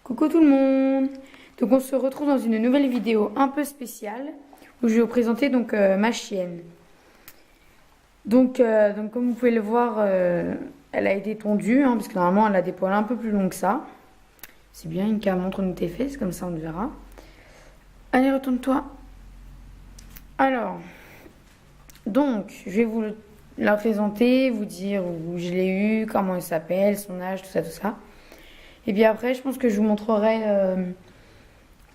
Coucou tout le monde. Donc on se retrouve dans une nouvelle vidéo un peu spéciale où je vais vous présenter ma chienne. Donc comme vous pouvez le voir, elle a été tondue parce que normalement elle a des poils un peu plus longs que ça. C'est bien, Inka, montre-nous tes fesses, comme ça on te verra. Allez, retourne-toi. Alors, donc je vais vous la présenter, vous dire où je l'ai eu, comment elle s'appelle, son âge, tout ça. Et puis après, je pense que je vous montrerai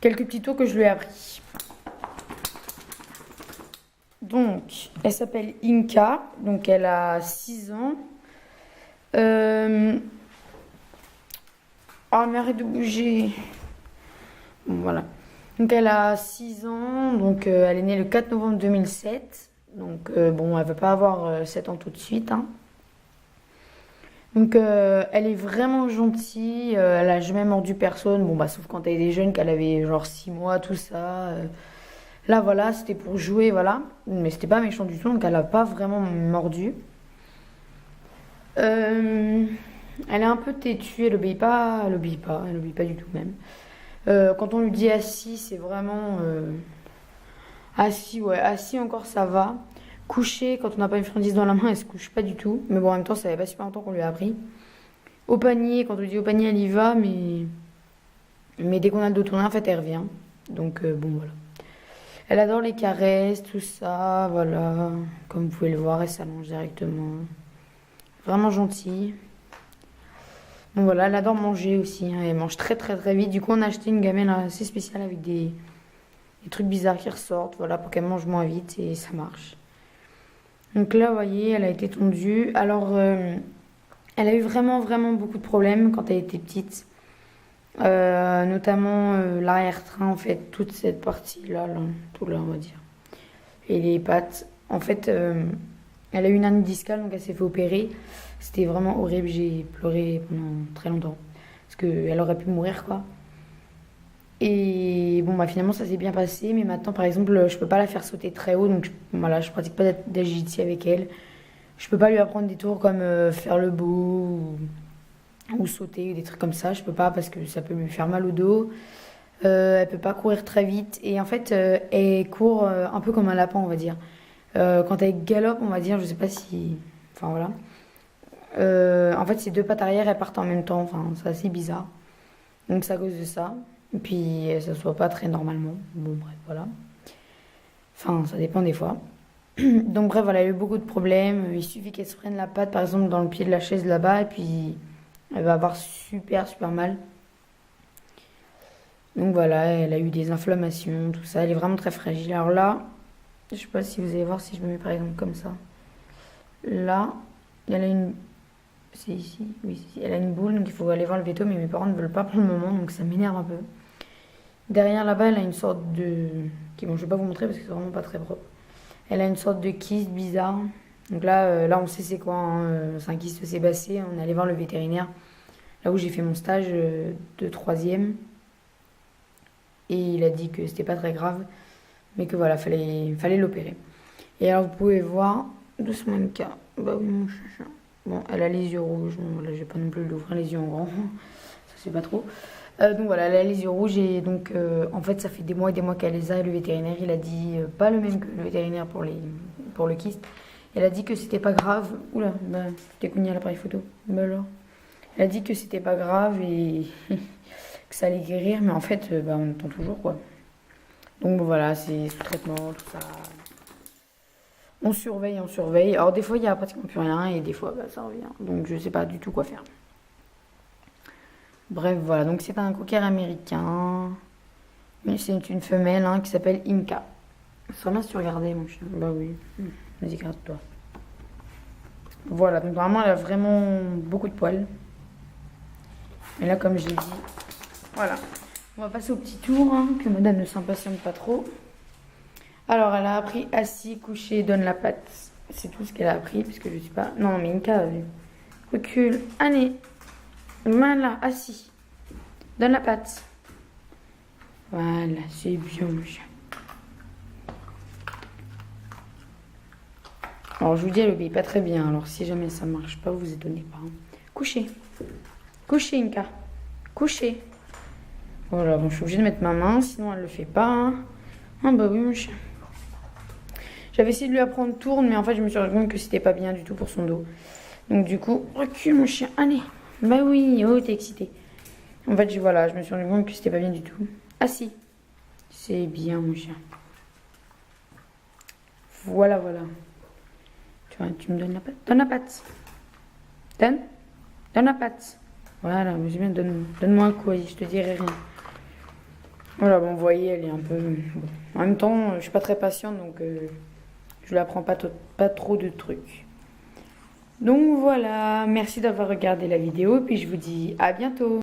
quelques petits tours que je lui ai appris. Donc, elle s'appelle Inka, donc elle a 6 ans. Oh, mais arrête de bouger. Bon, voilà. Donc, elle a 6 ans, donc elle est née le 4 novembre 2007. Donc, bon, elle ne va pas avoir 7 ans tout de suite, hein. Donc elle est vraiment gentille, elle a jamais mordu personne, bon bah sauf quand elle était jeune qu'elle avait genre 6 mois, tout ça. Là voilà, c'était pour jouer, voilà. Mais c'était pas méchant du tout, donc elle a pas vraiment mordu. Elle est un peu têtue, elle obéit pas du tout même. Quand on lui dit assis, c'est vraiment assis, ouais, assis encore ça va. Coucher, quand on n'a pas une friandise dans la main, elle se couche pas du tout. Mais bon, en même temps, ça fait pas super longtemps qu'on lui a appris. Au panier, quand on lui dit au panier, elle y va, mais dès qu'on a le dos tourné, en fait, elle revient. Donc, bon, voilà. Elle adore les caresses, tout ça, voilà. Comme vous pouvez le voir, elle s'allonge directement. Vraiment gentille. Donc voilà, elle adore manger aussi, hein. Elle mange très très très vite. Du coup, on a acheté une gamelle assez spéciale avec des trucs bizarres qui ressortent, voilà, pour qu'elle mange moins vite et ça marche. Donc là, vous voyez, elle a été tondue. Alors, elle a eu vraiment beaucoup de problèmes quand elle était petite. Notamment l'arrière-train, en fait, toute cette partie-là, là, tout là, on va dire. Et les pattes. En fait, elle a eu une hernie discale, donc elle s'est fait opérer. C'était vraiment horrible, j'ai pleuré pendant très longtemps. Parce qu'elle aurait pu mourir, quoi. Et bon, bah finalement, ça s'est bien passé. Mais maintenant, par exemple, je peux pas la faire sauter très haut. Donc voilà, je pratique pas d'agility avec elle. Je peux pas lui apprendre des tours comme faire le beau ou sauter ou des trucs comme ça. Je peux pas parce que ça peut lui faire mal au dos. Elle peut pas courir très vite. Et en fait, elle court un peu comme un lapin, on va dire. Quand elle galope, on va dire, je sais pas si. Enfin voilà. En fait, ses deux pattes arrière, elles partent en même temps. Enfin, c'est assez bizarre. Donc, c'est à cause de ça. Et puis, ça se voit pas très normalement. Bon, bref, voilà. Enfin, ça dépend des fois. Donc, bref, voilà, elle a eu beaucoup de problèmes. Il suffit qu'elle se prenne la patte, par exemple, dans le pied de la chaise là-bas. Et puis, elle va avoir super mal. Donc, voilà, elle a eu des inflammations, tout ça. Elle est vraiment très fragile. Alors là, je sais pas si vous allez voir si je me mets, par exemple, comme ça. Là, elle a une. C'est ici, oui, c'est ici. Elle a une boule, donc il faut aller voir le veto, mais mes parents ne veulent pas pour le moment, donc ça m'énerve un peu. Derrière là-bas, elle a une sorte de. Bon, je vais pas vous montrer parce que c'est vraiment pas très propre. Elle a une sorte de kyste bizarre. Donc là, on sait c'est quoi, hein. C'est un kyste sébacé. On est allé voir le vétérinaire, là où j'ai fait mon stage de troisième. Et il a dit que c'était pas très grave, mais que voilà, fallait l'opérer. Et alors vous pouvez voir, doucement une cas. Bah oui, mon chien. Bon, elle a les yeux rouges. Bon, là, je vais pas non plus lui ouvrir les yeux en grand. Ça, c'est pas trop. Donc voilà, elle a les yeux rouges et donc en fait, ça fait des mois et des mois qu'elle les a. Et le vétérinaire, il a dit, pas le même que le vétérinaire pour le kyste. Elle a dit que c'était pas grave. Oula, bah, t'es cogné à l'appareil photo. Bah alors. Elle a dit que c'était pas grave et que ça allait guérir, mais en fait, bah, on attend toujours quoi. Donc bon, voilà, c'est sous traitement, tout ça. On surveille. Alors des fois, il y a pratiquement plus rien et des fois, bah, ça revient. Donc je sais pas du tout quoi faire. Bref, voilà. Donc c'est un cocker américain. C'est une femelle hein, qui s'appelle Inka. Ça serait bien si tu regardais, mon chien. Bah oui. Vas-y, garde-toi. Voilà. Donc vraiment, elle a vraiment beaucoup de poils. Et là, comme je l'ai dit, voilà. On va passer au petit tour, hein, que madame ne s'impatiente pas trop. Alors, elle a appris assis, couché, donne la patte. C'est tout ce qu'elle a appris, puisque je suis pas. Non, mais Inka, recule. Allez. Voilà, assis. Donne la patte. Voilà, c'est bien, mon chien. Alors, je vous dis, elle obéit pas très bien. Alors, si jamais ça marche pas, vous étonnez pas. Hein. Couchez. Couchez, Inka. Couchez. Voilà, bon, je suis obligée de mettre ma main, sinon elle le fait pas. Hein. Ah bah oui, mon chien. J'avais essayé de lui apprendre tourne, mais en fait, je me suis rendu compte que c'était pas bien du tout pour son dos. Donc du coup, recule mon chien, allez. Bah oui, oh, t'es excité. En fait, voilà, je me suis rendu compte que c'était pas bien du tout. Ah si, c'est bien mon chien. Voilà, voilà. Tu vois, tu me donnes la patte. Donne la patte. Donne la patte. Voilà, mais bien, donne-moi un coup, je te dirai rien. Voilà, bon, vous voyez, elle est un peu... Bon. En même temps, je suis pas très patiente, donc je lui apprends pas trop de trucs. Donc voilà, merci d'avoir regardé la vidéo, puis je vous dis à bientôt.